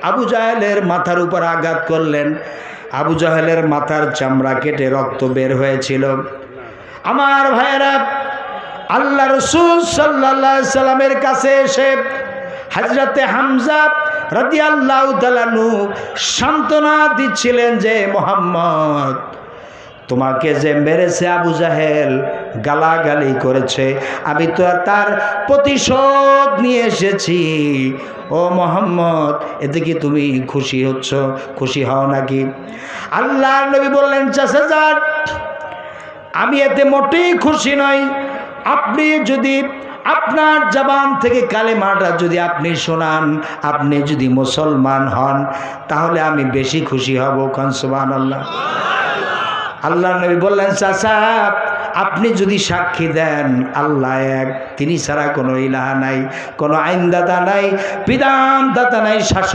আবু জাহেলের মাথার উপর আঘাত করলেন। আবু জাহেলের মাথার চামড়া কেটে রক্ত বের হয়েছিল। আমার ভাইয়েরা, আল্লাহ রাসূল সাল্লাল্লাহু আলাইহি সাল্লামের কাছে এসে হযরতে হামজা রাদিয়াল্লাহু তাআলা আনহু সান্ত্বনা দিচ্ছিলেন যে মুহাম্মদ, তোমাকে যে মেরেছে আবু জাহেল, গালাগালি করেছে, আমি তো তার প্রতিশোধ নিয়ে এসেছি। ও মুহাম্মদ, এতে কি তুমি খুশি হচ্ছ? খুশি হও নাকি? আল্লাহর নবী বললেন, চাচা যান, আমি এতে মোটেই খুশি নই। আপনি যদি আপনার জবান থেকে কালেমাটা যদি আপনি শোনান, আপনি যদি মুসলমান হন, তাহলে আমি বেশি খুশি হব। খান সুবহানাল্লাহ। আল্লাহ নবী বললেন, চাচা আপনি যদি সাক্ষী দেন আল্লাহ এক, তিনি ছাড়া কোনো ইলাহা নাই, কোনো আইনদাতা নাই, বিধানদাতা নাই, শাসন